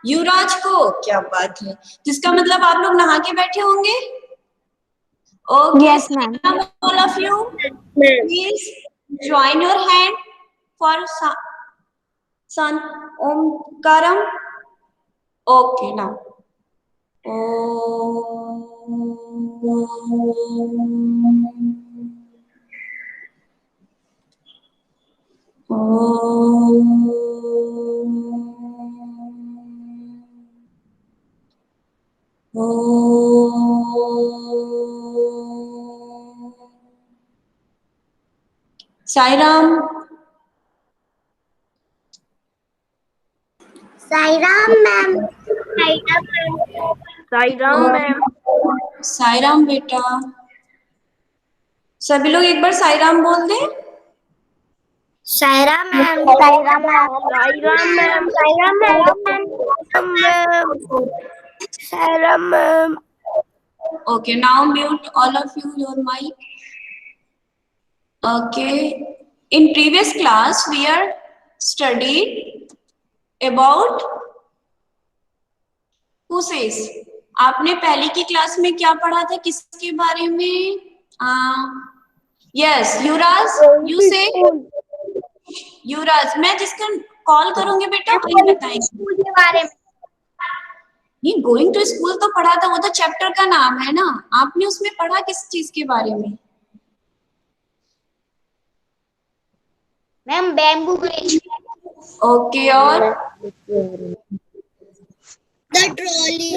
युवराज को, क्या बात है। जिसका मतलब आप लोग नहा के बैठे होंगे। Okay, Yes, ma'am. all of you, ma'am please join your hand for San Omkaram. Okay, now. Sai Ram. Sai Ram ma'am. Sai Ram ma'am. Sai Ram बेटा, सभी लोग एक बार साई राम बोल दे। Sai Ram ma'am. Sai Ram, ma'am. Sai Ram ma'am. Sai Ram ma'am. Sai Ram ma'am. Okay, now mute all of you your mic. Okay, in previous class we are studied about who says. आपने पहले की क्लास में क्या पढ़ा था, किसके बारे में? यस, युवराज, यू से। युवराज, मैं जिसका कॉल करूंगी बेटा वही बताएंगे। स्कूल के बारे में। नहीं, गोइंग टू स्कूल तो पढ़ा था, वो तो चैप्टर का नाम है ना। आपने उसमें पढ़ा किस चीज के बारे में? Ma'am bamboo bridge. ओके, और the trolley.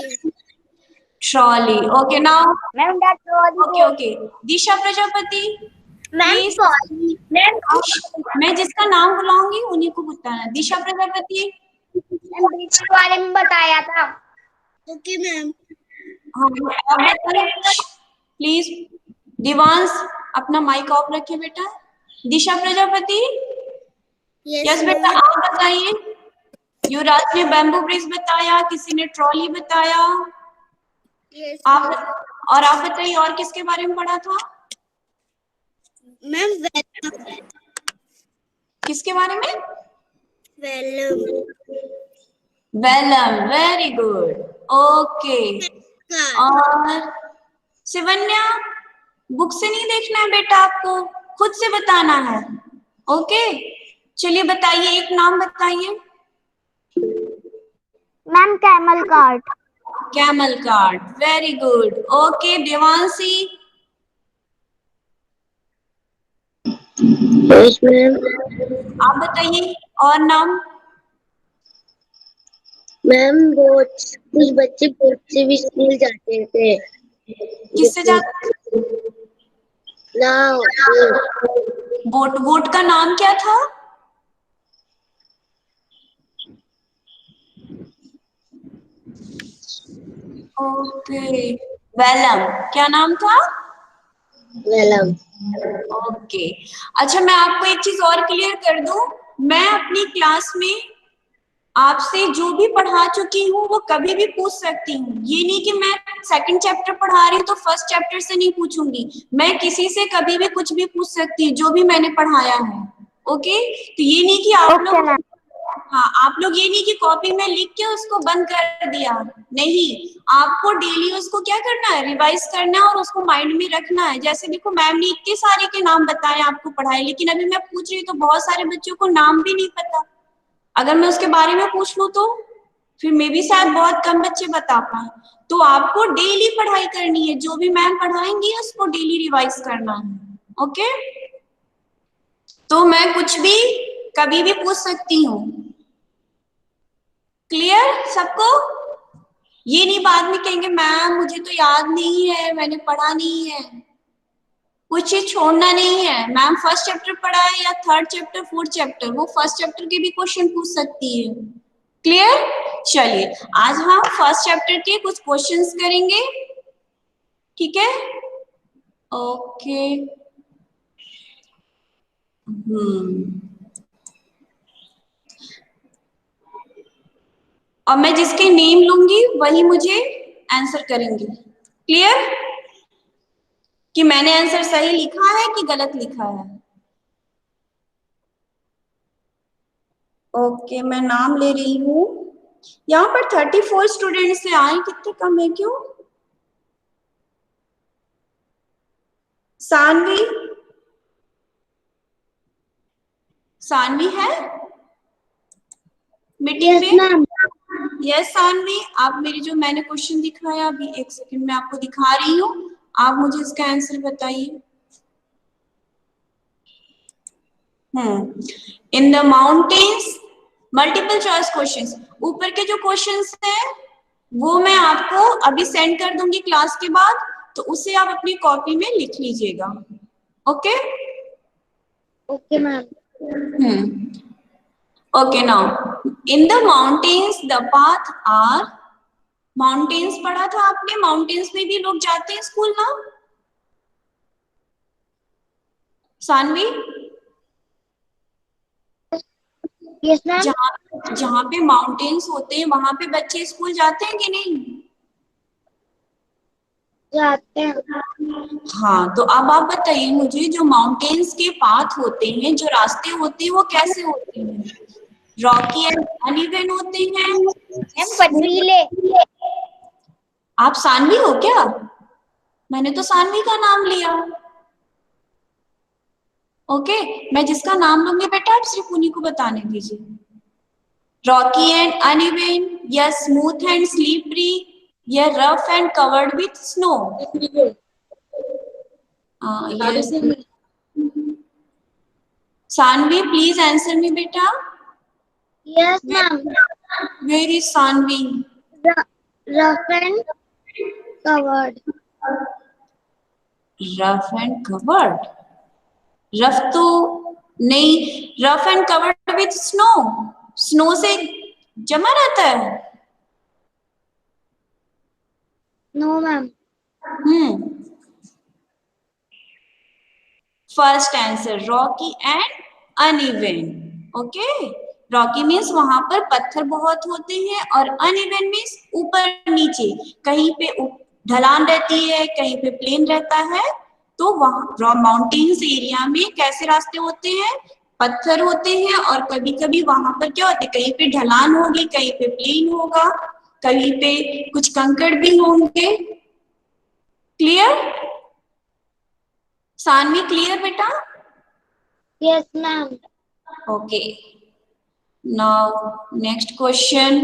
Trolley. Okay, now ma'am the trolley. Okay okay, Disha Prajapati ma'am please. Trolley. Ma'am मैं जिसका नाम बुलाऊंगी उन्हीं को बताना। दिशा प्रजापति। ब्रिज के बारे में बताया था। Okay ma'am. हाँ, आप बताइए प्लीज। दिवांश, अपना माइक ऑफ रखिए बेटा। दिशा प्रजापति। यस बेटा, आप बताइए। युवराज ने बैम्बू ब्रिज बताया, किसी ने ट्रॉली बताया। आप और आप बताइए, और किसके बारे में पढ़ा था? मैम किसके बारे में? Velam. Velam, very good. Okay, और शिवन्या, बुक से नहीं देखना है बेटा, आपको खुद से बताना है। ओके, चलिए बताइए, एक नाम बताइए। Ma'am, camel cart. Camel cart, very good. Okay, Devanshi. Yes ma'am. आप बताइए और नाम। मैम बहुत कुछ बच्चे बोट से भी स्कूल जाते थे। किससे जाते? नाव। बोट, बोट का नाम क्या था? ओके, वेलम। क्या नाम था? वेलम। ओके, अच्छा, मैं आपको एक चीज और क्लियर कर दूं। मैं अपनी क्लास में आपसे जो भी पढ़ा चुकी हूँ वो कभी भी पूछ सकती हूँ। ये नहीं कि मैं सेकंड चैप्टर पढ़ा रही हूँ तो फर्स्ट चैप्टर से नहीं पूछूंगी। मैं किसी से कभी भी कुछ भी पूछ सकती हूँ जो भी मैंने पढ़ाया है। ओके, तो ये नहीं कि आप Okay, लोग, ma'am. हाँ, आप लोग ये नहीं कि कॉपी में लिख के उसको बंद कर दिया। नहीं, आपको डेली उसको क्या करना है, रिवाइज करना है और उसको माइंड में रखना है। जैसे देखो, मैम ने इतने सारे के नाम बताए, आपको पढ़ाए, लेकिन अभी मैं पूछ रही हूँ तो बहुत सारे बच्चों को नाम भी नहीं पता। अगर मैं उसके बारे में पूछ लूं तो फिर मे भी शायद बहुत कम बच्चे बता पाए। तो आपको डेली पढ़ाई करनी है, जो भी मैम पढ़ाएंगी उसको डेली रिवाइज करना है। ओके, तो मैं कुछ भी कभी भी पूछ सकती हूँ। क्लियर सबको? ये नहीं बाद में कहेंगे मैम मुझे तो याद नहीं है, मैंने पढ़ा नहीं है। कुछ चीज छोड़ना नहीं है। मैम फर्स्ट चैप्टर पढ़ा है या थर्ड चैप्टर, फोर्थ चैप्टर, वो फर्स्ट चैप्टर के भी क्वेश्चन पूछ सकती है। क्लियर? चलिए, आज हम फर्स्ट चैप्टर के कुछ क्वेश्चंस करेंगे। ठीक है? ओके। और मैं जिसके नेम लूंगी वही मुझे आंसर करेंगे। क्लियर? कि मैंने आंसर सही लिखा है कि गलत लिखा है। ओके, मैं नाम ले रही हूँ। यहाँ पर 34 स्टूडेंट्स से आए, कितने कम है क्यों? सानवी, सानवी है मीटिंग यस में? मैम। यस सानवी, आप मेरी जो मैंने क्वेश्चन दिखाया अभी, एक सेकंड में आपको दिखा रही हूँ, आप मुझे इसका आंसर बताइए। इन the mountains, multiple choice questions, ऊपर के जो क्वेश्चंस हैं वो मैं आपको अभी सेंड कर दूंगी क्लास के बाद, तो उसे आप अपनी कॉपी में लिख लीजिएगा। Okay okay ma'am. Okay, now in the mountains the path are, mountains पढ़ा था आपने, माउंटेन्स में भी लोग जाते हैं स्कूल ना सानवी? Yes ma'am. जहाँ जहाँ पे माउंटेन्स होते हैं वहां पे बच्चे स्कूल जाते हैं कि नहीं? जाते हैं। हाँ, तो अब आप बताइए मुझे, जो माउंटेन्स के पाथ होते हैं, जो रास्ते होते हैं, वो कैसे होते हैं? रॉकी एंड अनइवन होते हैं? मैम पथरीले। आप सानवी हो क्या? मैंने तो सानवी का नाम लिया। ओके, मैं जिसका नाम लूंगी बेटा आप सिर्फ उन्हीं को बताने दीजिए। रॉकी एंड अनइवन, या स्मूथ एंड स्लीपरी, या rough and covered with snow? Yes Saanvi, please answer me बेटा। Yes ma'am. Where is Saanvi? Rough and covered. Rough and covered, rough तो नहीं, rough and covered with snow, snow से जमा रहता है। No ma'am. First answer rocky and uneven. Okay, rocky means वहां पर पत्थर बहुत होते हैं, और अनइवन मीन्स ऊपर नीचे, कहीं पे ढलान रहती है, कहीं पे प्लेन रहता है। तो वहां माउंटेन्स एरिया में कैसे रास्ते होते हैं? पत्थर होते हैं, और कभी कभी वहां पर क्या होते हैं, कहीं पे ढलान होगी, कहीं पे प्लेन होगा, कहीं पे कुछ कंकड़ भी होंगे। क्लियर सानवी? क्लियर बेटा? Yes ma'am. Okay, now next question.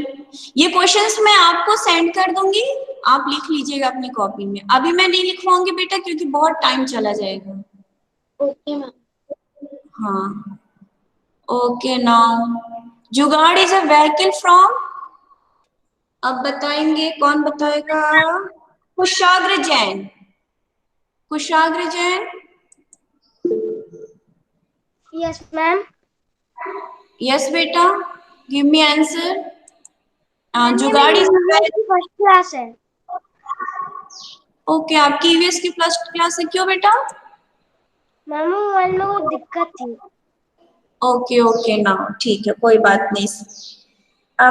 ये क्वेश्चंस मैं आपको सेंड कर दूंगी, आप लिख लीजिएगा अपनी कॉपी में। अभी मैं नहीं लिखवाऊंगी बेटा क्योंकि बहुत टाइम चला जाएगा। Okay ma'am. हाँ, okay, now jugaad is a vehicle from, अब बताएंगे, कौन बताएगा? Kushagra Jain, Kushagra Jain. Yes ma'am. Yes बेटा, गिव मी आंसर। जुगाड़ मेरी इज, फर्स्ट क्लास है। ओके, आपकी ईवीएस की फर्स्ट क्लास है, क्यों बेटा? मैम मोबाइल में वो दिक्कत थी। ओके ओके ना, ठीक है, कोई बात नहीं।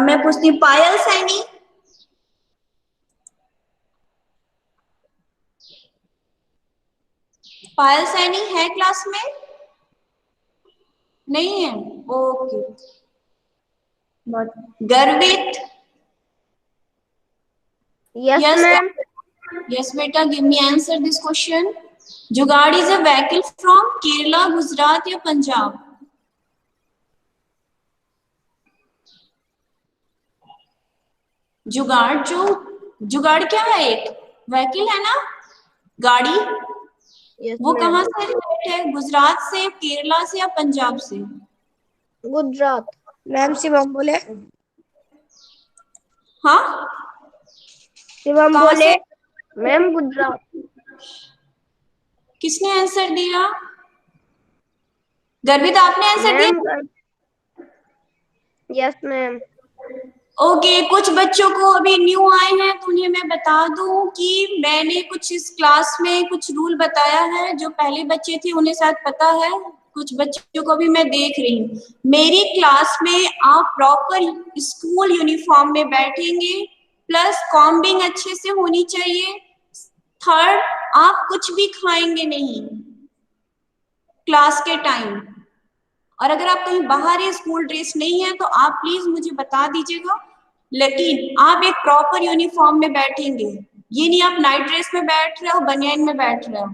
मैं पूछती हूँ, पायल सैनी, पायल सैनी है क्लास में? नहीं है, okay. Garvit? Yes ma'am. Yes बेटा, give me answer this question. Jugaad is a vehicle from Kerala, Gujarat या पंजाब? जुगाड़, जो जुगाड़ क्या है? एक व्हीकल है ना, गाड़ी। वो कहाँ से रिलेटेड है? गुजरात से, केरला से या पंजाब से? गुजरात। मैम शिवम बोले। हाँ, शिवम कहाँ बोले। से? मैम गुजरात। किसने आंसर दिया? गर्वित आपने आंसर दिया? Ma'am yes ma'am. ओके, कुछ बच्चों को अभी न्यू आए हैं तो उन्हें मैं बता दूं कि मैंने कुछ इस क्लास में कुछ रूल बताया है, जो पहले बच्चे थे उन्हें शायद पता है, कुछ बच्चों को भी मैं देख रही हूँ। मेरी क्लास में आप प्रॉपर स्कूल यूनिफॉर्म में बैठेंगे, प्लस कॉम्बिंग अच्छे से होनी चाहिए। थर्ड, आप कुछ भी खाएंगे नहीं क्लास के टाइम, और अगर आप कहीं बाहर है, स्कूल ड्रेस नहीं है, तो आप प्लीज मुझे बता दीजिएगा, लेकिन आप एक प्रॉपर यूनिफॉर्म में बैठेंगे, ये नहीं आप नाइट ड्रेस में बैठ रहे हो, बनियान में बैठ रहे हो।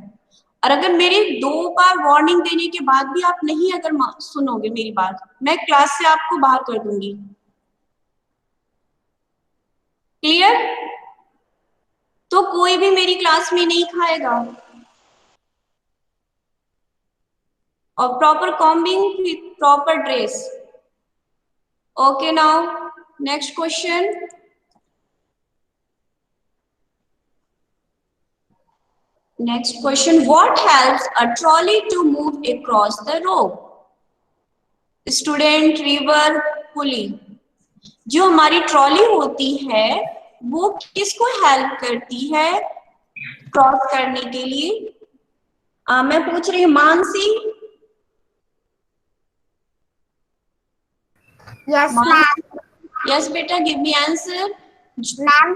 और अगर मेरी 2 बार वार्निंग देने के बाद भी आप नहीं अगर सुनोगे मेरी बात, मैं क्लास से आपको बाहर कर दूंगी। क्लियर? तो कोई भी मेरी क्लास में नहीं खाएगा। और proper combing, proper dress. Okay, now next question. Next question, what helps a trolley to move across the road? Student, river, pulley. जो हमारी ट्रॉली होती है वो किसको हेल्प करती है क्रॉस करने के लिए? मैं पूछ रही हूँ मानसी। Yes, ma'am. यस बेटा, गिव मी आंसर। Ma'am,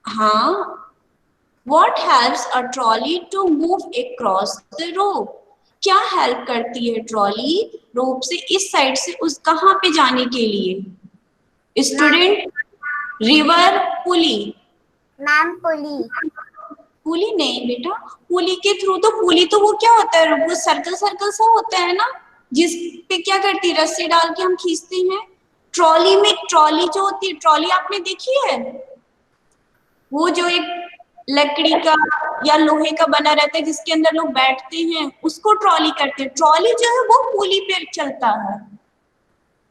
हाँ, what helps a trolley to move across the road? क्या हेल्प करती है ट्रॉली रोप से इस साइड से उस कहाँ पे जाने के लिए? स्टूडेंट, रिवर, पुली। ma'am, pulley. पुली नहीं बेटा, पुली के थ्रू तो पुली तो वो क्या होता है, वो सर्कल सर्कल सा होता है ना, जिस पे क्या करती है रस्सी डाल के हम खींचते हैं। ट्रॉली में ट्रॉली जो होती है, ट्रॉली आपने देखी है? वो जो एक लकड़ी का या लोहे का बना रहता है जिसके अंदर लोग बैठते हैं, उसको ट्रॉली करते हैं। ट्रॉली जो है वो पुली पे चलता है।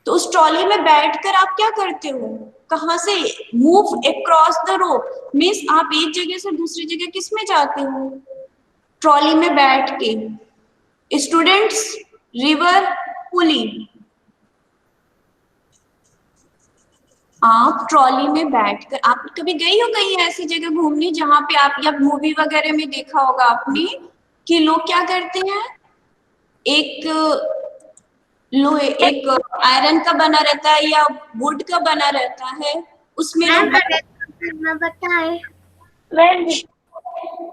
तो उस ट्रॉली में बैठकर आप क्या करते हो? कहां से? Move across the road means आप एक जगह से दूसरी जगह किस में जाते हो? ट्रॉली में बैठ के। स्टूडेंट्स, रिवर, पुली। आप ट्रॉली में बैठकर, आप कभी गई हो कहीं ऐसी जगह घूमने जहां पे आप, या मूवी वगैरह में देखा होगा आपने कि लोग क्या करते हैं, एक लोहे, एक आयरन का बना रहता है या वुड का बना रहता है, उसमें लोग बताए।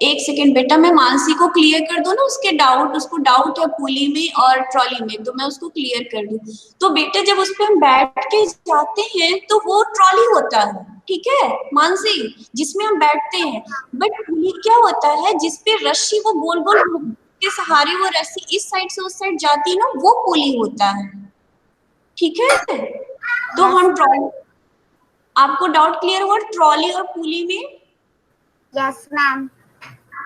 एक सेकेंड बेटा, मैं मानसी को क्लियर कर दूं ना उसके डाउट, उसको डाउट है पुली में और ट्रॉली में, तो मैं उसको क्लियर कर दूं। तो बेटा जब उस पे हम बैठ के जाते हैं तो वो ट्रॉली होता है, ठीक है मानसी, जिसमें हम बैठते हैं। बट पुली क्या होता है, जिसपे रस्सी वो गोल गोल के सहारे वो रस्सी इस साइड से उस साइड जाती है ना, वो पुली होता है, ठीक है? तो हम ट्रॉली, आपको डाउट क्लियर हुआ ट्रॉली और पुली में? Yes, ma'am.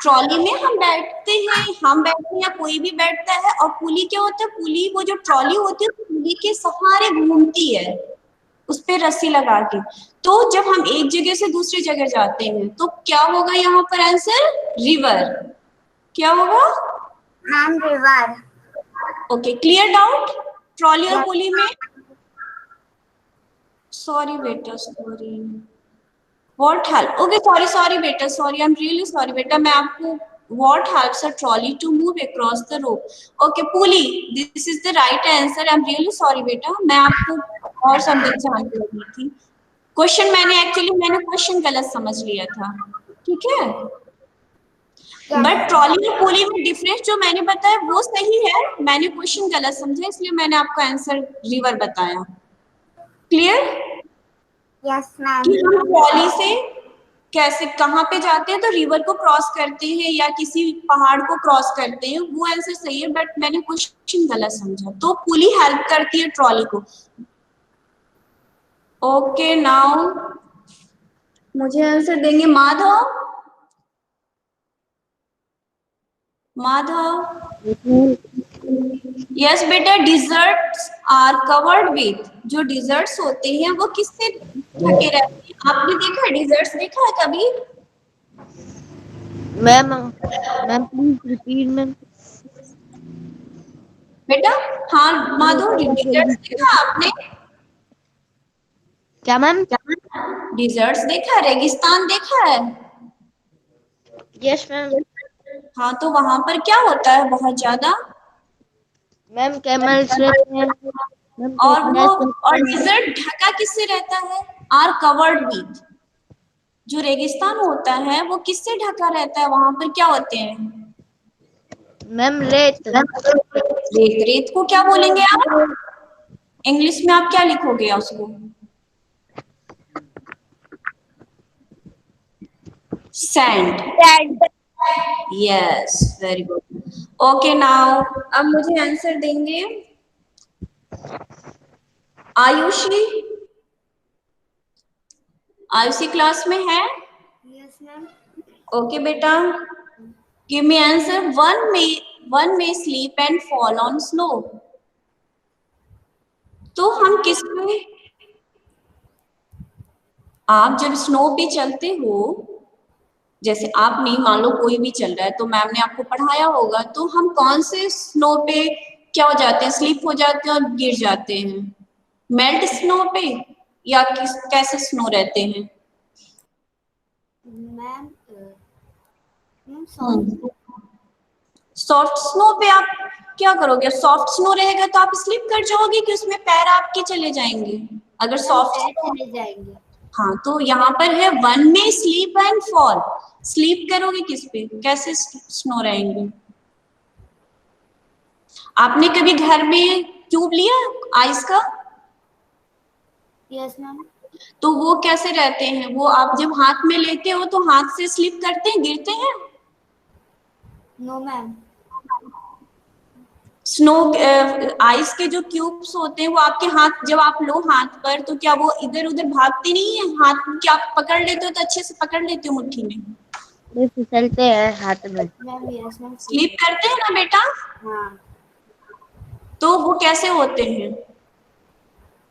ट्रॉली में हम बैठते हैं, हम बैठते हैं या कोई भी बैठता है। और पुली क्या होता है? पुली वो जो ट्रॉली होती है पुली के सहारे घूमती है, उस पे रस्सी लगा के। तो जब हम एक जगह से दूसरी जगह जाते हैं तो क्या होगा यहाँ पर आंसर? रिवर। क्या होगा? Ma'am, river. Okay, clear doubt trolley और पुली में? सॉरी बेटा, sorry. What help? Okay, sorry बेटा, sorry, I'm really sorry बेटा, मैं आपको what helps a trolley to move across the road? Okay, pulley, this is the right answer. I'm really sorry बेटा, मैं आपको और शब्द जान लगी थी। क्वेश्चन मैंने क्वेश्चन गलत समझ लिया था, ठीक है? बट ट्रॉली और पुली में डिफरेंस जो मैंने बताया वो सही है, मैंने क्वेश्चन गलत समझा इसलिए मैंने आपको आंसर रिवर बताया। क्लियर? Yes, ma'am. कि हम ट्रॉली से कैसे कहाँ पे जाते हैं, तो रिवर को क्रॉस करते हैं या किसी पहाड़ को क्रॉस करते हैं, वो आंसर सही है। बट मैंने क्वेश्चन गलत समझा, तो पुली हेल्प करती है ट्रॉली को। ओके, नाउ मुझे आंसर देंगे माधव। माधव, यस बेटा, डिजर्ट्स आर कवर्ड विथ, जो डिजर्ट्स होते हैं वो किससे ढके रहते हैं? आपने देखा है डिजर्ट्स, देखा है कभी? Ma'am please repeat ma'am. बेटा हाँ माधव, डिजर्ट्स देखा आपने? क्या मैम? डिजर्ट्स देखा, रेगिस्तान देखा है? Yes ma'am. हाँ, तो वहां पर क्या होता है बहुत ज्यादा? मैम कैमल्स रहते हैं मैम, और वो, crocodiles और रहते हैं। डिजर्ट ढका किससे रहता है? Are covered with. जो रेगिस्तान होता है वो किससे ढका रहता है? वहां पर क्या होते हैं? मैम रेत। रेत। रेत को क्या बोलेंगे आप इंग्लिश में? आप क्या लिखोगे उसको? Sand. Sand. Yes, very good. Okay now अब मुझे आंसर देंगे आयुषी। आयुषी क्लास में है? Yes, ma'am. ओके बेटा, give me answer. One may sleep and fall on snow. तो हम किस पे, आप जब स्नो पे चलते हो, जैसे आप नहीं, मान लो कोई भी चल रहा है तो मैम ने आपको पढ़ाया होगा, तो हम कौन से स्नो पे क्या हो जाते हैं, स्लिप हो जाते हैं और गिर जाते हैं? मेल्ट स्नो पे या कैसे स्नो रहते हैं? Ma'am, sorry. सॉफ्ट स्नो पे आप क्या करोगे? सॉफ्ट स्नो रहेगा तो आप स्लिप कर जाओगे कि उसमें पैर आपके चले जाएंगे? अगर सॉफ्ट, चले जाएंगे। हाँ, तो यहाँ पर है वन में स्लीप एंड फॉल। स्लीप करोगे किस पे, कैसे स्नो रहेंगे? आपने कभी घर में क्यूब लिया आइस का? Yes, ma'am. तो वो कैसे रहते हैं? वो आप जब हाथ में लेते हो तो हाथ से स्लिप करते हैं, गिरते हैं? No, ma'am. स्नो आइस के जो क्यूब्स होते हैं वो आपके हाथ, जब आप लो हाथ पर, तो क्या वो इधर उधर भागते नहीं है? हाथ क्या आप पकड़ लेते हो तो अच्छे से पकड़ लेते हो मुट्ठी में? ये फिसलते हैं हाथ में। Ma'am, yes, ma'am. स्लिप करते हैं ना बेटा? हाँ. तो वो कैसे होते हैं?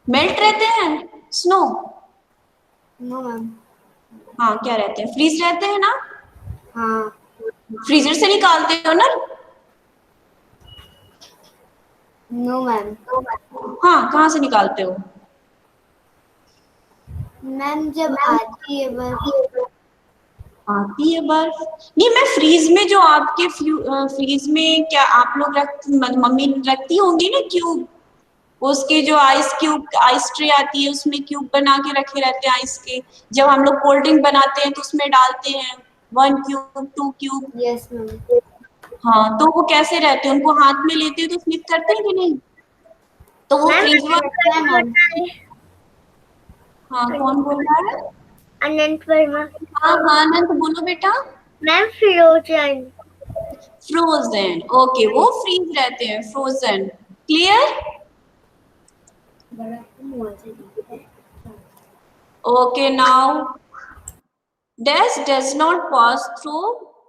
मेल्ट रहते हैं स्नो? No, ma'am. हाँ, क्या रहते हैं? फ्रीज रहते हैं ना? हाँ. फ्रीजर से निकालते हो ना? No, ma'am. हाँ, कहाँ से निकालते हो? मैम जब आती है बर्फ। आती है बर्फ? नहीं, मैं फ्रीज में, जो आपके फ्रीज में क्या आप लोग मम्मी रखती होंगी ना क्यूब, उसके जो आइस क्यूब, आइस ट्रे आती है उसमें क्यूब बना के रखे रहते हैं आइस के। जब हम लोग कोल्ड ड्रिंक बनाते हैं तो उसमें डालते हैं 1 क्यूब 2 क्यूब। Yes ma'am. हाँ, तो वो कैसे रहते हैं? उनको हाथ में लेते हैं तो स्लिप करते हैं कि नहीं? तो वो फ्रीज में। हाँ, कौन बोल रहा है? अनंत वर्मा। हाँ हाँ, अनंत बोलो बेटा। Ma'am frozen. फ्रोजन, ओके, वो फ्रीज रहते हैं, frozen. Clear? Okay now, dash does not pass through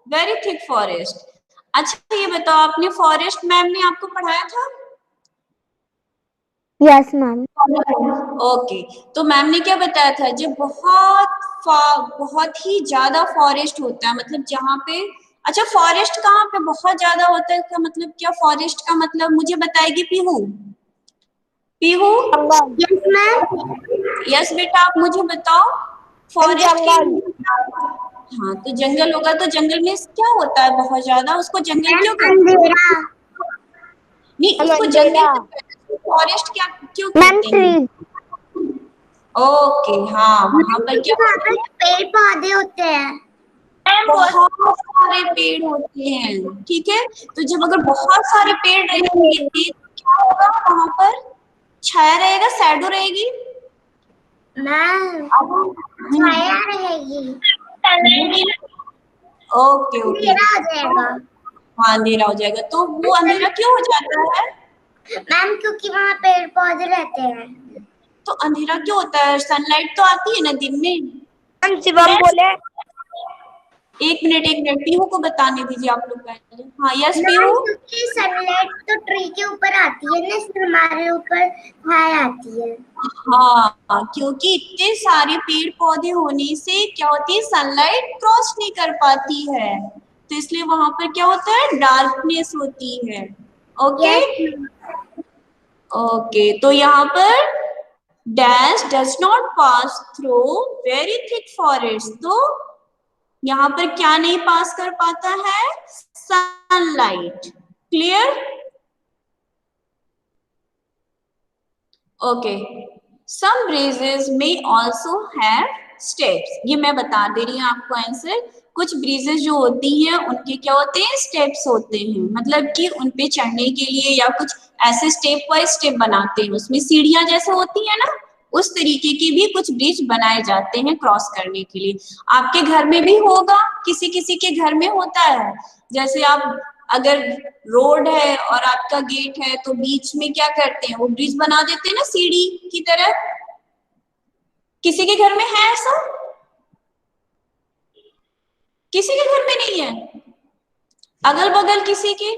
very thick forest. अच्छा ये बताओ, आपने फॉरेस्ट मैम ने आपको पढ़ाया था? Yes ma'am. ओके, तो मैम ने क्या बताया था? जब बहुत ही ज्यादा फॉरेस्ट होता है, मतलब जहाँ पे, अच्छा फॉरेस्ट कहाँ पे बहुत ज्यादा होता है का मतलब क्या? फॉरेस्ट का मतलब मुझे बताएगी Pihu? Pihu? Yes ma'am. Yes बेटा, आप मुझे बताओ फॉरेस्ट की। हाँ, तो जंगल होगा, तो जंगल में क्या होता है बहुत ज्यादा? उसको जंगल क्यों कहते हैं? नहीं, उसको जंगल फॉरेस्ट क्या क्यों कहते हैं? ओके, हाँ, वहां पर क्या पेड़ पौधे होते हैं। बहुत सारे पेड़ होते हैं, ठीक है? तो जब अगर बहुत सारे पेड़ रहेंगे तो क्या होगा वहां पर? छाया रहेगा, शैडो रहेगी? मैम छाया रहेगी। ओके ओके, अंधेरा हो जाएगा। हाँ, अंधेरा हो जाएगा। तो वो अंधेरा क्यों हो जाता है? मैम क्योंकि वहाँ पेड़ पौधे रहते हैं। तो अंधेरा क्यों होता है? सनलाइट तो आती है ना दिन में। शिवम बोले। एक मिनट, पीहू को बताने दीजिए आप लोग पहले। हाँ, यस पीहू। क्योंकि सनलाइट तो ट्री के ऊपर आती है ना, इसलिए हमारे ऊपर छाया आती है। हाँ, क्योंकि इतने सारे पेड़ पौधे होने से क्या होती है, सनलाइट क्रॉस नहीं कर पाती है, तो इसलिए वहां पर क्या होता है, डार्कनेस होती है। ओके ओके, तो यहाँ पर dash does not pass through very thick forest, तो यहाँ पर क्या नहीं पास कर पाता है? सनलाइट। क्लियर? ओके, सम ब्रीजेस में ऑल्सो हैव स्टेप्स। ये मैं बता दे रही हूँ आपको आंसर। कुछ ब्रीजेस जो होती हैं उनके क्या होते हैं? स्टेप्स होते हैं, मतलब कि उन पे चढ़ने के लिए या कुछ ऐसे स्टेप बाय स्टेप बनाते हैं, उसमें सीढ़ियां जैसे होती है ना, उस तरीके के भी कुछ ब्रिज बनाए जाते हैं क्रॉस करने के लिए। आपके घर में भी होगा, किसी किसी के घर में होता है। जैसे आप अगर रोड है और आपका गेट है तो बीच में क्या करते हैं, वो ब्रिज बना देते हैं ना सीढ़ी की तरह। किसी के घर में है ऐसा? किसी के घर में नहीं है? अगल बगल किसी के?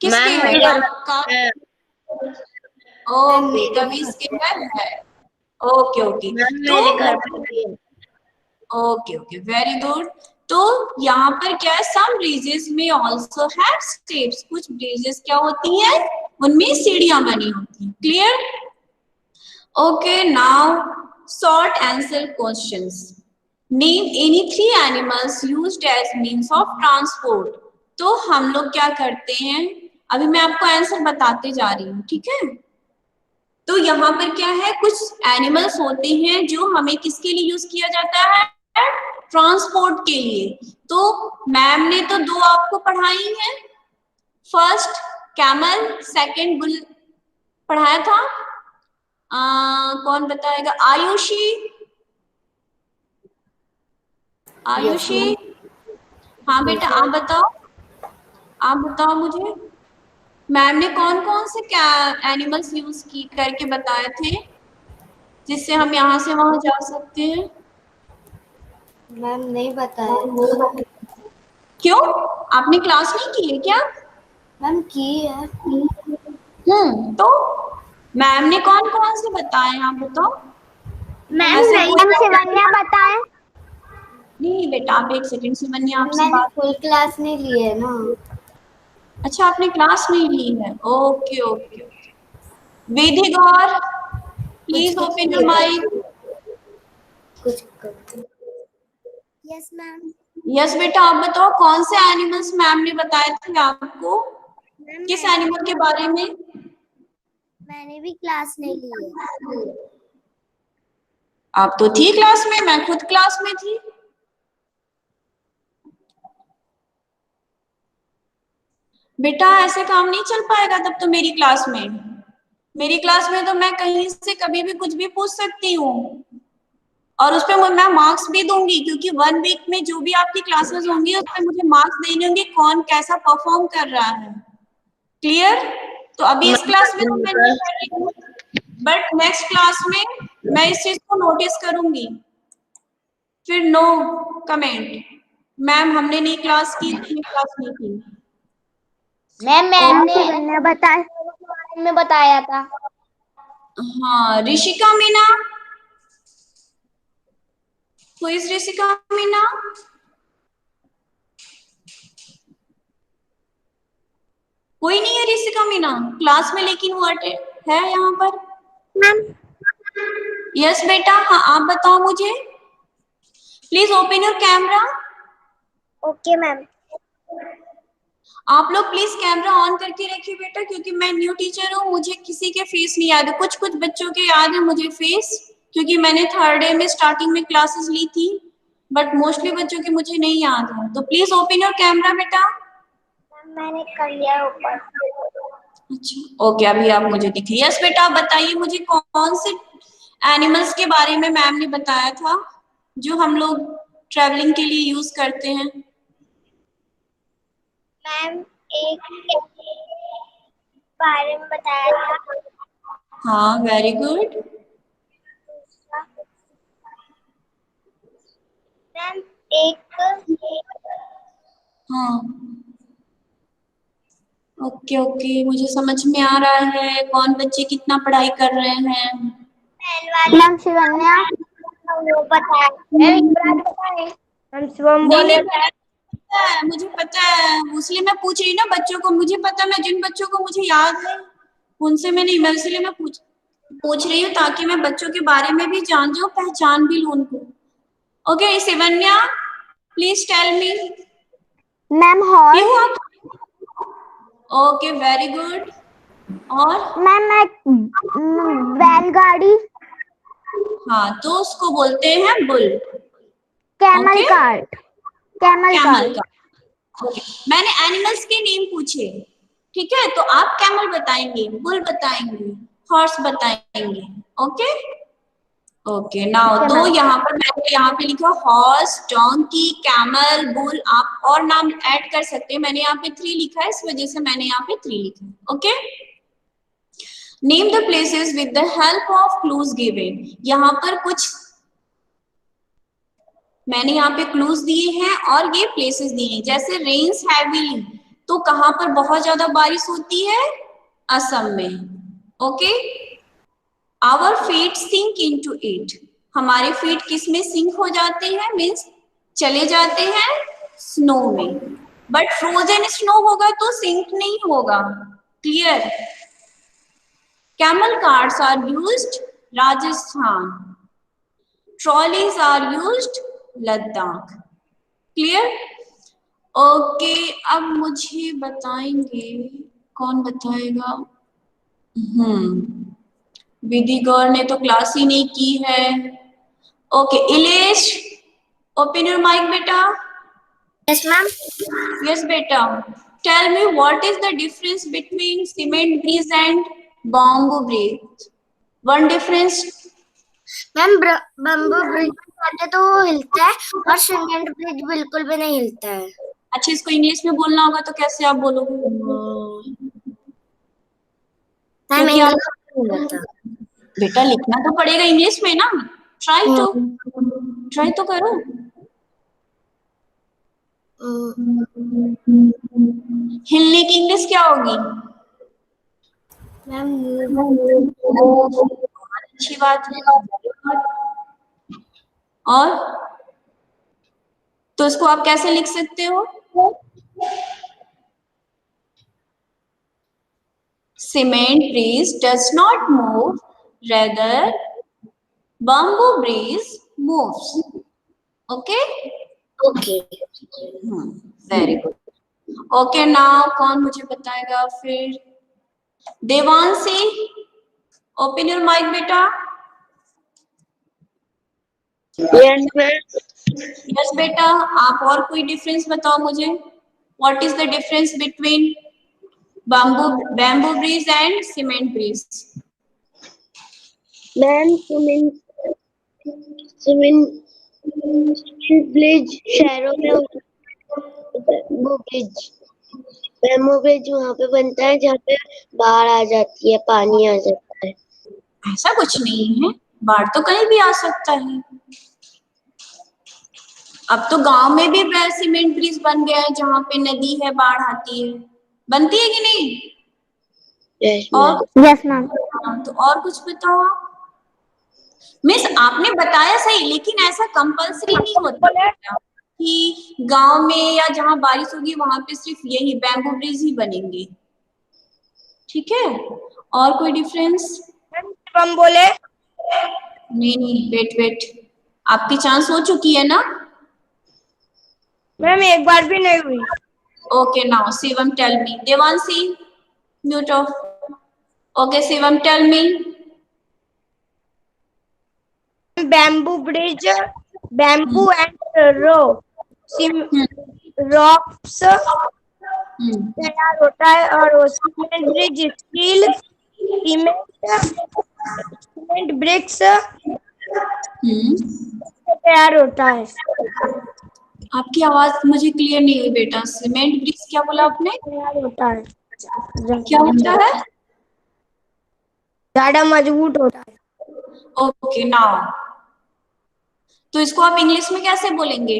किसके मैम है? मेरे घर का? है। ओके, कविस के घर है। ओके ओके, मैम तो मेरे घर पे भी है। Okay okay, very good. तो यहाँ पर क्या है, सम ब्रिजेस में आल्सो हैव स्टेप्स। कुछ ब्रिजेस क्या होती हैं, उनमें सीढ़ियां बनी होती हैं। Clear? Okay, now short answer questions. Name any 3 animals used as means of transport. तो हम लोग क्या करते हैं, अभी मैं आपको आंसर बताते जा रही हूँ, ठीक है। तो यहाँ पर क्या है, कुछ एनिमल्स होते हैं जो हमें किसके लिए यूज किया जाता है, ट्रांसपोर्ट के लिए। तो मैम ने तो 2 आपको पढ़ाई है, फर्स्ट कैमल, सेकंड बुल पढ़ाया था। कौन बताएगा? आयुषी, आयुषी। हाँ बेटा, आप बताओ मुझे, मैम ने कौन कौन से क्या एनिमल्स यूज की करके बताए थे जिससे हम यहाँ से वहां जा सकते हैं? मैम नहीं बताया। क्यों, आपने क्लास नहीं की है क्या? मैम की है। तो मैम ने कौन कौन से बताए, आप बताओ। मैम ऐसे नहीं, कोई- हम शिवन्या बताए। नहीं बेटा, आप एक सेकंड से बनिए, आपसे मैंने बात। फुल क्लास नहीं ली है ना। अच्छा, आपने क्लास नहीं ली है। Okay okay. वेदिक और प्लीज कुछ ओपन योर माइक। कुछ कर। Yes ma'am. यस बेटा, आप बताओ कौन से एनिमल्स मैम ने बताए थे आपको, मैम किस एनिमल के बारे में? मैंने भी क्लास नहीं ली है। आप तो थी क्लास में, मैं खुद क्लास में थी। बेटा ऐसे काम नहीं चल पाएगा, तब तो मेरी क्लास में तो मैं कहीं से कभी भी कुछ भी पूछ सकती हूँ, और उस पर मैं मार्क्स भी दूंगी, क्योंकि 1 वीक में जो भी आपकी क्लासेस होंगी उस पर मुझे मार्क्स देने होंगे कौन कैसा परफॉर्म कर रहा है। क्लियर? तो अभी इस क्लास में तो मैं नहीं कर रही हूँ, बट नेक्स्ट क्लास में मैं इस चीज को नोटिस करूंगी। फिर नो कमेंट, मैम हमने नहीं क्लास की, तुमने क्लास नहीं की। मैम ने शिवन्या बताए। में बताया था। हाँ, ऋषिका मीना, हु इज ऋषिका मीना? कोई नहीं है ऋषिका मीना क्लास में, लेकिन वो है यहाँ पर। मैम यस बेटा, हाँ आप बताओ मुझे, please open your camera. Okay ma'am. आप लोग प्लीज कैमरा ऑन करके रखिए बेटा, क्योंकि मैं न्यू टीचर हूँ, मुझे किसी के फेस नहीं याद है। कुछ कुछ बच्चों के याद है मुझे फेस, क्योंकि मैंने 3rd डे में स्टार्टिंग में क्लासेस ली थी, बट मोस्टली बच्चों के मुझे नहीं याद है। तो प्लीज ओपन योर कैमरा बेटा। मैंने कर लिया ऊपर। अच्छा ओके, अभी आप मुझे दिखे। यस बेटा, आप बताइए मुझे कौन से एनिमल्स के बारे में मैम ने बताया था जो हम लोग ट्रैवलिंग के लिए यूज करते हैं? मैम एक बारे में बताया था। हाँ, वेरी गुड। मैम एक हाँ ओके ओके, मुझे समझ में आ रहा है कौन बच्चे कितना पढ़ाई कर रहे हैं। मैम शिवन्या वो बताया। हम शिवम नहीं बोले नहीं, पता है, मुझे पता है, इसलिए मैं पूछ रही हूँ ना बच्चों को। मुझे पता, मैं जिन बच्चों को मुझे याद है उनसे मैं नहीं, मैं इसलिए मैं पूछ रही हूँ, ताकि मैं बच्चों के बारे में भी जान जाऊँ, पहचान भी लूँ उनको। Okay Shivanya, please tell me. Ma'am ये हॉर्स। हुआ? Okay very good. और मैम एक बैलगाड़ी। हाँ, तो उसको बोलते हैं bull. Camel okay, cart. Camel camel cart. का। ओके, मैंने एनिमल्स के नेम पूछे, ठीक है, तो आप कैमल बताएंगे, बुल बताएंगे, हॉर्स बताएंगे। ओके ओके नाउ तो यहाँ पर मैंने यहाँ पे लिखा हॉर्स, डोंकी, कैमल, बुल। आप और नाम ऐड कर सकते हैं, मैंने यहाँ पे 3 लिखा है, इस वजह से मैंने यहाँ पे 3 लिखा है। Okay name the places with the help of clues given. यहाँ पर कुछ मैंने यहाँ पे क्लूज दिए हैं और ये प्लेसेस दिए हैं, जैसे रेन्स हैवीली, तो कहाँ पर बहुत ज्यादा बारिश होती है? असम में। Okay our feet sink into it, हमारे फीट किस में सिंक हो जाते हैं? मीन्स चले जाते हैं स्नो में। बट फ्रोजन स्नो होगा तो सिंक नहीं होगा। Clear? Camel carts are used Rajasthan, trolleys are used Ladakh. Clear? Okay अब मुझे बताएंगे, कौन बताएगा? विधि गौर ने तो क्लास ही नहीं की है। Okay Ilesh, open your mic बेटा। Yes ma'am. यस बेटा, tell me what is the difference between cement bridge and bamboo bridge? One difference. Ma'am bamboo bridge जाते तो वो हिलता है और सीमेंट ब्रिज बिल्कुल भी नहीं हिलता है। अच्छा इसको इंग्लिश में बोलना होगा तो कैसे आप बोलोगे? मैम क्योंकि आप इंग्लिश नहीं आता। बेटा लिखना तो पड़ेगा इंग्लिश में ना, ट्राई तो करो। हिलने की इंग्लिश क्या होगी? मैम अच्छी बात है। और तो इसको आप कैसे लिख सकते हो? Cement bridge does not move, rather bamboo breeze moves. Okay? Okay very good. Okay now कौन मुझे बताएगा फिर? देवांशी, ओपन योर माइक बेटा। यस बेटा, आप और कोई डिफरेंस बताओ मुझे। What is the difference between bamboo bridge and cement bridge? Ma'am cement bridge शहरों में वो बैम्बू ब्रिज वहाँ पे बनता है जहाँ पे बाढ़ आ जाती है, पानी आ जाता है। ऐसा कुछ नहीं है, बाढ़ तो कहीं भी आ सकता है। अब तो गांव में भी सीमेंट ब्रिज बन गया है, जहाँ पे नदी है बाढ़ आती है, बनती है कि नहीं? और यस मैम। तो और कुछ बताओ आप। मिस आपने बताया सही, लेकिन ऐसा कंपल्सरी नहीं होता कि गांव में या जहाँ बारिश होगी वहां पे सिर्फ यही बैम्बू ब्रिज ही बनेंगे। ठीक है, और कोई डिफरेंस? हम बोले नहीं वेट, आपकी चांस हो चुकी है ना? मैम एक बार भी नहीं हुई। Okay now Shivam tell me. Devanshi mute off. Okay Shivam tell me. Bamboo bridge, bamboo and rocks तैयार होता है और cement bridge steel, cement bricks तैयार होता है। आपकी आवाज मुझे क्लियर नहीं हुई बेटा। सीमेंट ब्रिज क्या बोला आपने? तैयार होता है, क्या होता है? ज्यादा मजबूत होता है। ओके नाउ तो इसको आप इंग्लिश में कैसे बोलेंगे?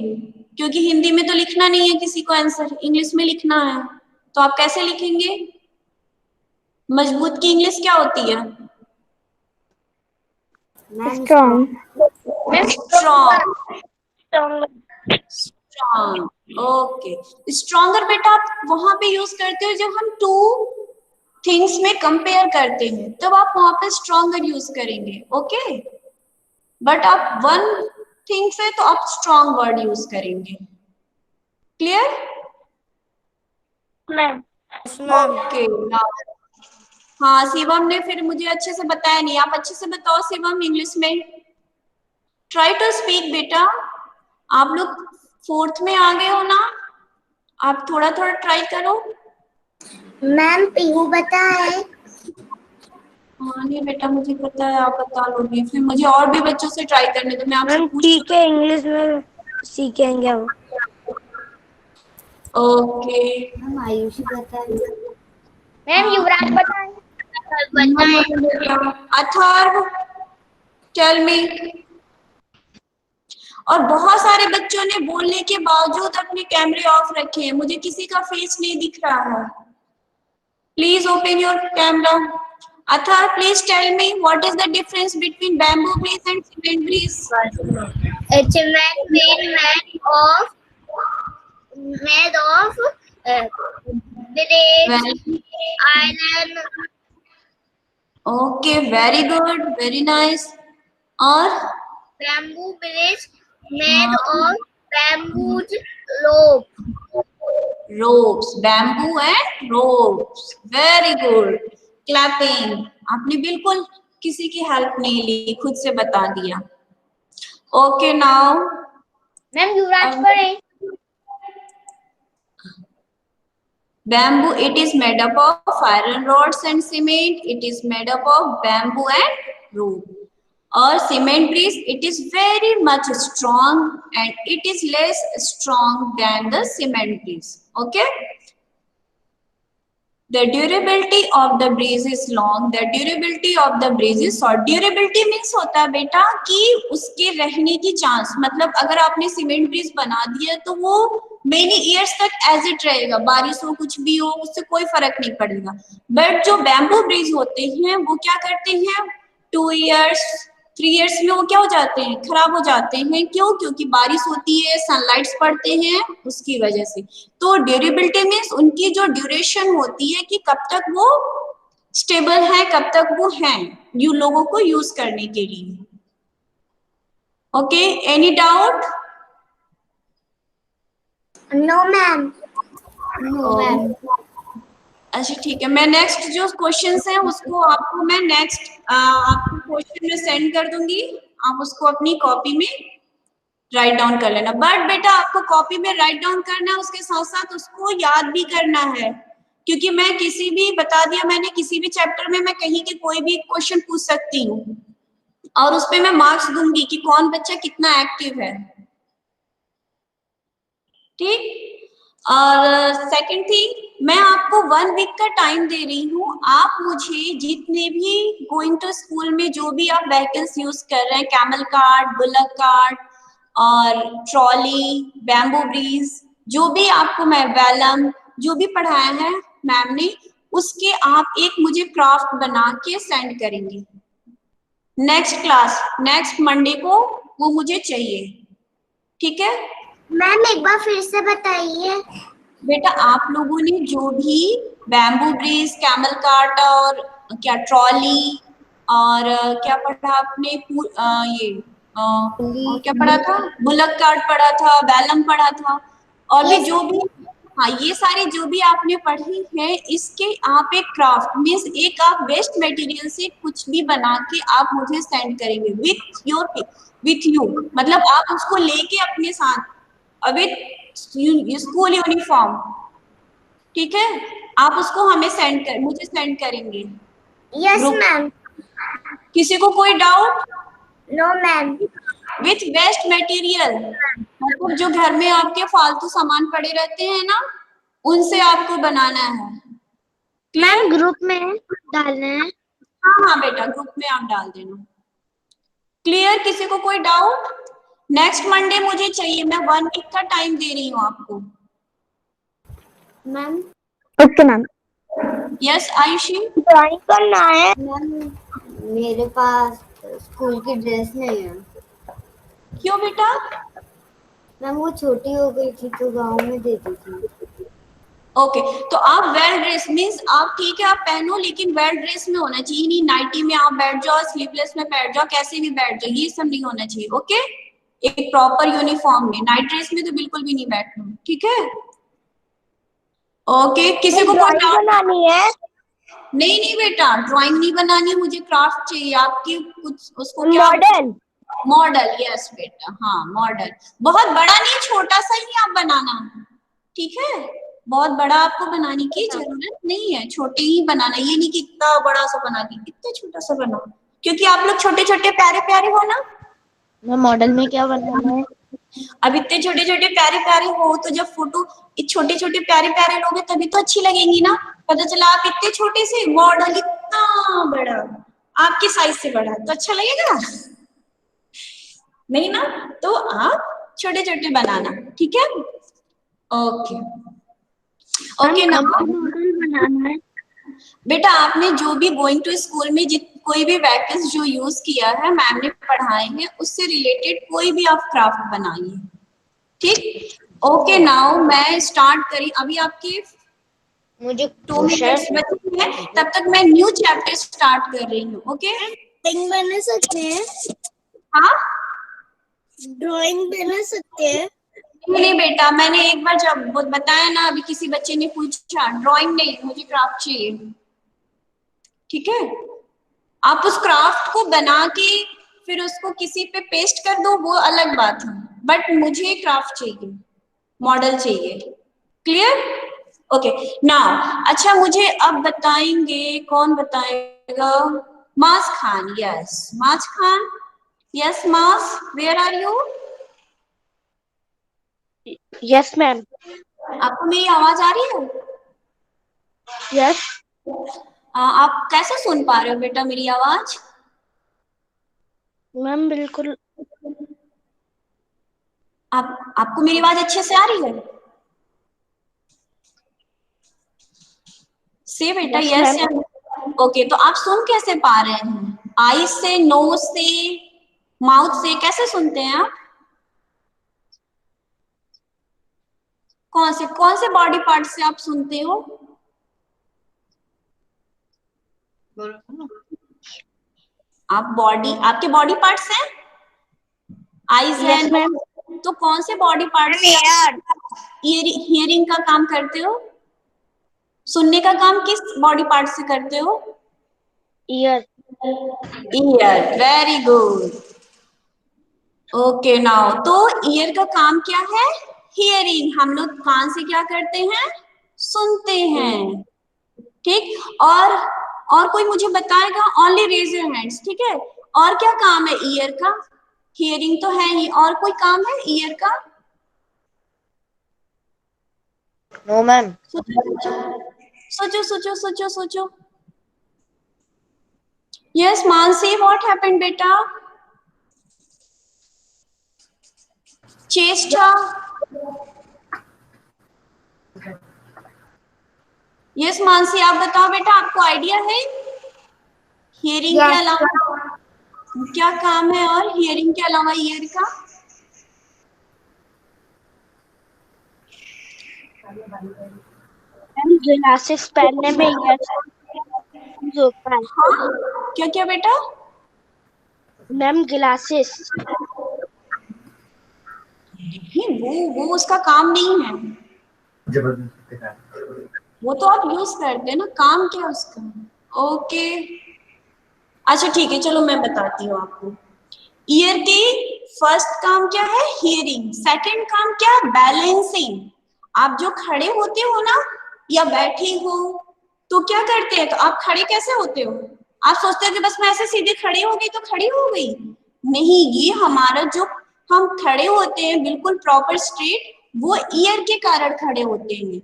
क्योंकि हिंदी में तो लिखना नहीं है किसी को आंसर, इंग्लिश में लिखना है, तो आप कैसे लिखेंगे? मजबूत की इंग्लिश क्या होती है? स्ट्रॉन्ग। स्ट्रॉन्ग। ओके स्ट्रॉन्गर बेटा आप वहां पे यूज करते हो जब हम टू थिंग्स में कंपेयर करते हैं, तब आप वहां पे स्ट्रॉन्गर यूज करेंगे। ओके बट आप वन थिंग से तो आप स्ट्रॉन्ग वर्ड यूज करेंगे। क्लियर? ओके हाँ शिवम ने फिर मुझे अच्छे से बताया नहीं, आप अच्छे से बताओ शिवम इंग्लिश में। ट्राई टू स्पीक बेटा, आप लोग 4th में आ गए हो ना, आप थोड़ा थोड़ा ट्राई करो। मैम पीहू बताए। हाँ नहीं बेटा मुझे पता है, आप बता लोगे, फिर मुझे और भी बच्चों से ट्राई करने तो मैं आपसे मैम पूछ। ठीक है, इंग्लिश में सीखेंगे हम। ओके मैम आयुषी बताए। मैम युवराज बताएं। Atharv tell me. और बहुत सारे बच्चों ने बोलने के बावजूद अपने कैमरे ऑफ रखे हैं, मुझे किसी का फेस नहीं दिख रहा है। Please open your camera. Athar, please tell me what is the difference between bamboo breeze and cement breeze? Cement being made of village Very, island. okay, very good, very nice. और Bamboo bridge made of bamboo rope. ropes, bamboo and ropes. Very good. Clapping. आपने बिल्कुल किसी की help नहीं ली, खुद से बता दिया। Okay, now. मैम युवराज पढ़ें। Bamboo, it is made up of iron rods and cement. It is made up of bamboo and rope. Or cement bricks, it is very much strong and it is less strong than the cement bricks. Okay. The durability of the breeze is long. The durability of the breeze is short. Durability means होता है बेटा कि उसके रहने की chance, मतलब अगर आपने सीमेंट ब्रिज बना दिया तो वो मेनी ईयर्स तक एज इट रहेगा, बारिश हो कुछ भी हो उससे कोई फर्क नहीं पड़ेगा। बट जो बैम्बू ब्रिज होते हैं वो क्या करते हैं, 2 इयर्स 3 इयर्स में वो क्या हो जाते हैं, खराब हो जाते हैं। क्यों? क्योंकि बारिश होती है, सनलाइट्स पड़ते हैं, उसकी वजह से। तो ड्यूरेबिलिटी मीन्स उनकी जो ड्यूरेशन होती है कि कब तक वो स्टेबल है, कब तक वो हैं यू लोगों को यूज करने के लिए। Okay, any doubt? No, ma'am. No ma'am. अच्छा ठीक है, मैं नेक्स्ट जो क्वेश्चंस हैं उसको आपको मैं नेक्स्ट आपको क्वेश्चन में सेंड कर दूंगी, आप उसको अपनी कॉपी में राइट डाउन कर लेना। बट बेटा आपको कॉपी में राइट डाउन करना है, उसके साथ साथ उसको याद भी करना है, क्योंकि मैं किसी भी बता दिया मैंने किसी भी चैप्टर में मैं कहीं के कोई भी क्वेश्चन पूछ सकती हूँ और उस पे मैं मार्क्स दूंगी कि कौन बच्चा कितना एक्टिव है। ठीक। और सेकंड थिंग, मैं आपको 1 वीक का टाइम दे रही हूँ, आप मुझे जितने भी गोइंग टू स्कूल में जो भी आप व्हीकल्स यूज कर रहे हैं, कैमल कार्ट, बुलक कार्ट और ट्रॉली, बैम्बू ब्रीज, जो भी आपको मैं वेलम जो भी पढ़ाया है मैम ने, उसके आप एक मुझे क्राफ्ट बना के सेंड करेंगे नेक्स्ट क्लास, नेक्स्ट मंडे को वो मुझे चाहिए। ठीक है मैम एक बार फिर से बताइए। बेटा, आप लोगों ने जो भी बैम्बू ब्रिज, कैमल कार्ट और क्या ट्रॉली और क्या पढ़ा आपने, ये और क्या पढ़ा था, बुलक कार्ट पढ़ा था, बैलम पढ़ा था, और भी जो भी, हाँ ये सारी जो भी आपने पढ़ी है, इसके आप एक क्राफ्ट मीन्स एक आप वेस्ट मटेरियल से कुछ भी बना के आप मुझे सेंड करेंगे विथ यू, मतलब आप उसको लेके अपने साथ विथ स्कूल यूनिफॉर्म। ठीक है, आप उसको हमें मुझे सेंड करेंगे। Yes ma'am. किसी को कोई doubt? No ma'am. With waste material, मतलब जो घर में आपके फालतू सामान पड़े रहते हैं ना, उनसे आपको बनाना है। मैम ग्रुप में डालना है? हाँ हाँ बेटा, ग्रुप में आप डाल देना। क्लियर? किसी को कोई डाउट? नेक्स्ट मंडे मुझे चाहिए, मैं 1 वीक का टाइम दे रही हूँ आपको। Ma'am. Okay ma'am. Yes Ayushi? Drawing करना है। मैम मेरे पास स्कूल की ड्रेस नहीं है। क्यों बेटा? मैम वो छोटी हो गई थी तो गांव में दे दी थी। ओके, तो आप वेल ड्रेस मीन्स आप ठीक है आप पहनो, लेकिन वेल ड्रेस में होना चाहिए, नहीं नाइटी में आप बैठ जाओ, स्लीवलेस में बैठ जाओ, कैसे भी बैठ जाओ, ये सब नहीं होना चाहिए। ओके, एक प्रॉपर यूनिफॉर्म में, नाइट ड्रेस में तो बिल्कुल भी नहीं बैठना। ठीक है? ओके, किसी को कोई डाउट? बनानी है। नहीं नहीं बेटा, ड्राइंग नहीं बनानी, मुझे क्राफ्ट चाहिए आपकी कुछ, उसको क्या, मॉडल। मॉडल। यस बेटा, हाँ मॉडल, बहुत बड़ा नहीं, छोटा सा ही आप बनाना। ठीक है? बहुत बड़ा आपको बनाने की जरूरत नहीं है, छोटे ही बनाना, ये नहीं कि इतना बड़ा सा बना दी, इतना छोटा सा बनाओ, क्योंकि आप लोग छोटे छोटे प्यारे प्यारे हो ना। मैम मॉडल में क्या बनाना है? अब इतने छोटे छोटे प्यारे प्यारे हो तो जब फोटो छोटे छोटे प्यारे प्यारे लोगे तभी तो अच्छी लगेंगी ना। पता चला आप इतने छोटे से, मॉडल इतना बड़ा, आपके साइज से बड़ा, तो अच्छा लगेगा नहीं ना। तो आप छोटे छोटे बनाना, ठीक है। ओके ओके ना मॉडल बनाना है। बेटा, आपने जो भी गोइंग टू स्कूल में कोई भी वैक्यूज जो यूज किया है, मैम ने पढ़ाए हैं, उससे रिलेटेड कोई भी आप क्राफ्ट बनाइए, ठीक। ओके नाउ मैं स्टार्ट करी, अभी आपके मुझे 2 मिनट्स बचे हैं, तब तक मैं न्यू चैप्टर स्टार्ट कर रही हूँ। ओके, ड्राइंग बना सकते हैं, हाँ ड्राइंग बना सकते हैं। नहीं बेटा, मैंने एक बार जब बताया ना, अभी किसी बच्चे ने पूछा, ड्राइंग नहीं, मुझे क्राफ्ट चाहिए, ठीक है। आप उस क्राफ्ट को बना के फिर उसको किसी पे पेस्ट कर दो, वो अलग बात है, बट मुझे क्राफ्ट चाहिए, मॉडल चाहिए, क्लियर। ओके नाउ, अच्छा मुझे अब बताएंगे, कौन बताएगा? Maas Khan, yes Maas Khan, yes Maas, where are you? Yes ma'am. आपको मेरी आवाज आ रही है? यस आप कैसे सुन पा रहे हो बेटा मेरी आवाज? मैम बिल्कुल। आपको मेरी आवाज अच्छे से आ रही है? से बेटा Yes, यस ma'am. ओके, तो आप सुन कैसे पा रहे हैं? आई से, नोज से, माउथ से, कैसे सुनते हैं आप? कौन से बॉडी पार्ट से आप सुनते हो? आप बॉडी, आपके बॉडी पार्ट्स हैं, आईज Yes, हैं, ma'am. तो कौन से बॉडी पार्ट से हियरिंग का काम करते हो? सुनने का काम किस बॉडी पार्ट से करते हो? Ear. Year, very good. Okay now, तो ईयर का काम क्या है? हियरिंग। हम लोग कान से क्या करते हैं? सुनते हैं, ठीक। और कोई मुझे बताएगा? ओनली रेज योर हैंड्स, ठीक है। और क्या काम है ईयर का? हियरिंग तो है ही, और कोई काम है ईयर का? No, ma'am. सोचो सोचो सोचो सोचो। यस मानसी, व्हाट हैपेंड बेटा? चेष्टा। यस मानसी, आप बताओ बेटा, आपको आइडिया है हियरिंग के अलावा क्या काम है, और हियरिंग के अलावा ईयर का? मैम ग्लासेस पहनने में यस होता है। हाँ, क्या क्या बेटा? Ma'am glasses. वो उसका काम नहीं है, वो तो आप यूज करते हैं ना, काम क्या है उसका? ओके अच्छा ठीक है, चलो मैं बताती हूँ आपको। ईयर की फर्स्ट काम क्या है? हियरिंग। सेकंड काम क्या? बैलेंसिंग। आप जो खड़े होते हो ना, या बैठे हो, तो क्या करते हैं? तो आप खड़े कैसे होते हो? आप सोचते हो कि बस मैं ऐसे सीधे खड़ी हो गई तो खड़ी हो गई? नहीं, ये हमारा जो हम खड़े होते हैं बिल्कुल प्रॉपर स्ट्रेट, वो ईयर के कारण खड़े होते हैं,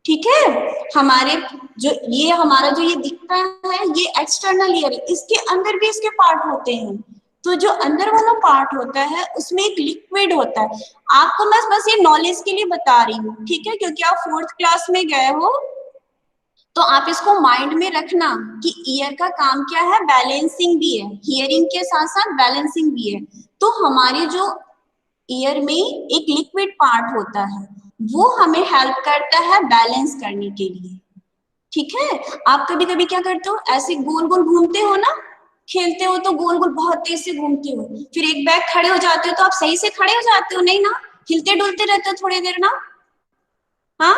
ठीक है। हमारे जो ये हमारा जो ये दिखता है, ये एक्सटर्नल ईयर, इसके अंदर भी इसके पार्ट होते हैं। तो जो अंदर वाला पार्ट होता है उसमें एक लिक्विड होता है। आपको मैं बस ये नॉलेज के लिए बता रही हूँ, ठीक है, क्योंकि आप 4th क्लास में गए हो, तो आप इसको माइंड में रखना कि ईयर का काम क्या है? बैलेंसिंग भी है, हियरिंग के साथ साथ बैलेंसिंग भी है। तो हमारी जो ईयर में एक लिक्विड पार्ट होता है, वो हमें हेल्प करता है बैलेंस करने के लिए, ठीक है। आप कभी कभी क्या करते हो? ऐसे गोल गोल घूमते हो ना, खेलते हो तो गोल गोल बहुत तेज से घूमते हो, फिर एक बैग खड़े हो जाते हो, तो आप सही से खड़े हो जाते हो नहीं ना, हिलते डुलते रहते हो थोड़ी देर ना। हाँ,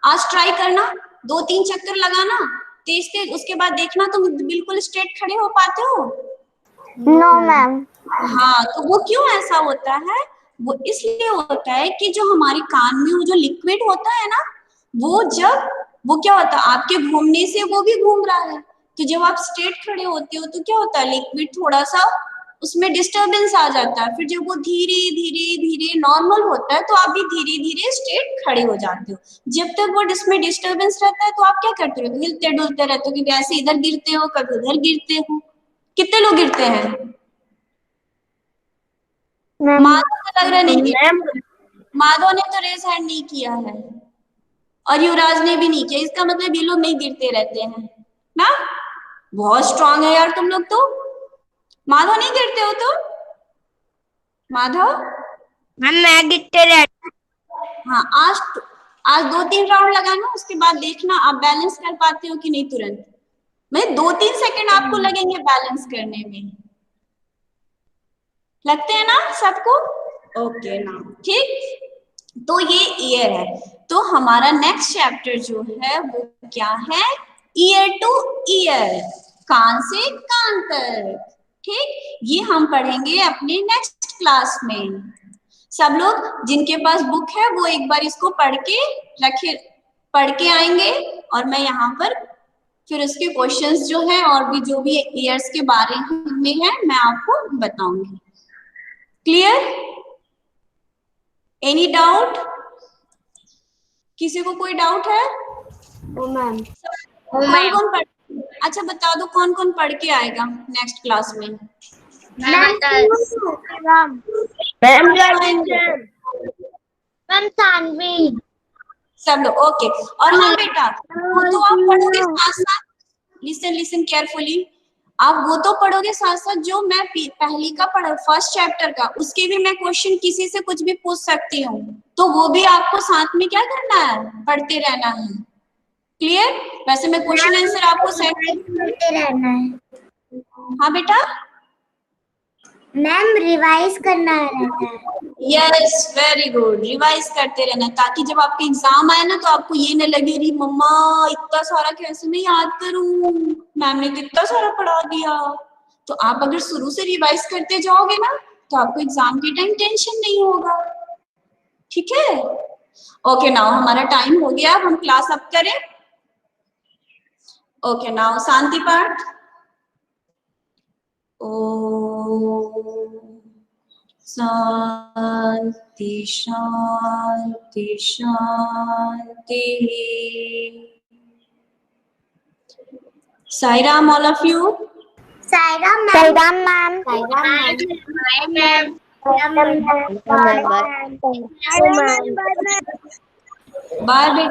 आज ट्राई करना, 2-3 चक्कर लगाना तेज तेज, उसके बाद देखना तुम बिल्कुल स्ट्रेट खड़े हो पाते हो। No ma'am. हाँ, तो वो क्यों ऐसा होता है? वो इसलिए होता है कि जो हमारे कान में वो जो लिक्विड होता है ना, वो क्या होता है, आपके घूमने से वो भी घूम रहा है। तो जब आप स्ट्रेट खड़े होते हो तो क्या होता है, लिक्विड थोड़ा सा उसमें डिस्टरबेंस आ जाता है। फिर जब वो धीरे धीरे धीरे नॉर्मल होता है तो आप भी धीरे धीरे स्ट्रेट खड़े हो जाते हो। जब तक वो इसमें डिस्टरबेंस रहता है तो आप क्या करते हो, हिलते डुलते रहते हो, कभी ऐसे इधर गिरते हो कभी उधर गिरते हो। कितने लोग गिरते हैं? माधव को लग रहा नहीं, माधव ने तो रेज हैंड नहीं किया है और युवराज ने भी नहीं किया, इसका मतलब ये लोग नहीं गिरते रहते हैं ना। बहुत स्ट्रांग है यार तुम लोग तो। माधव नहीं गिरते हो तो? माधव मैं गिरते रहता। हाँ, आज 2-3 राउंड लगाना, उसके बाद देखना आप बैलेंस कर पाते हो कि नहीं। तुरंत मैं 2-3 सेकंड आपको लगेंगे बैलेंस करने में, लगते हैं ना सबको? ओके ना, ठीक। तो ये ईयर है। तो हमारा नेक्स्ट चैप्टर जो है वो क्या है, ईयर टू ईयर, कान से कान तक। ठीक, ये हम पढ़ेंगे अपने नेक्स्ट क्लास में। सब लोग जिनके पास बुक है वो एक बार इसको पढ़ के आएंगे और मैं यहाँ पर फिर उसके क्वेश्चंस जो हैं और भी जो भी ईयर्स के बारे में है मैं आपको बताऊंगी। क्लियर? Any doubt? किसी को कोई डाउट है? मैम कौन कौन पढ़, अच्छा बता दो कौन कौन पढ़ के आएगा नेक्स्ट क्लास में? मैम सानवी। सब लोग ओके। और हाँ बेटा, वो तो आप पढ़ोगे साथ साथ, लिसन केयरफुली, आप वो तो पढ़ोगे साथ साथ जो मैं पहली का पढ़ा, फर्स्ट चैप्टर का, उसके भी मैं क्वेश्चन किसी से कुछ भी पूछ सकती हूँ, तो वो भी आपको साथ में क्या करना है, पढ़ते रहना है। क्लियर? वैसे मैं क्वेश्चन आंसर आपको सेंड करते रहना है। हाँ बेटा, मैम रिवाइज करना रहता है। यस वेरी गुड, रिवाइज करते रहना ताकि जब आपके एग्जाम आए ना तो आपको ये न लगे री मम्मा इतना सारा कैसे मैं याद करूं, मैम ने तो इतना सारा पढ़ा दिया। तो आप अगर शुरू से रिवाइज करते जाओगे ना तो आपको एग्जाम के टाइम टेंशन नहीं होगा। ठीक है? ओके नाउ हमारा टाइम हो गया, हम क्लास अप करें। ओके नाउ शांति पाठ। ओम शांति शांति शांति। Sai Ram all of you. Sairam ma'am. Sairam ma'am. Bye बेटा।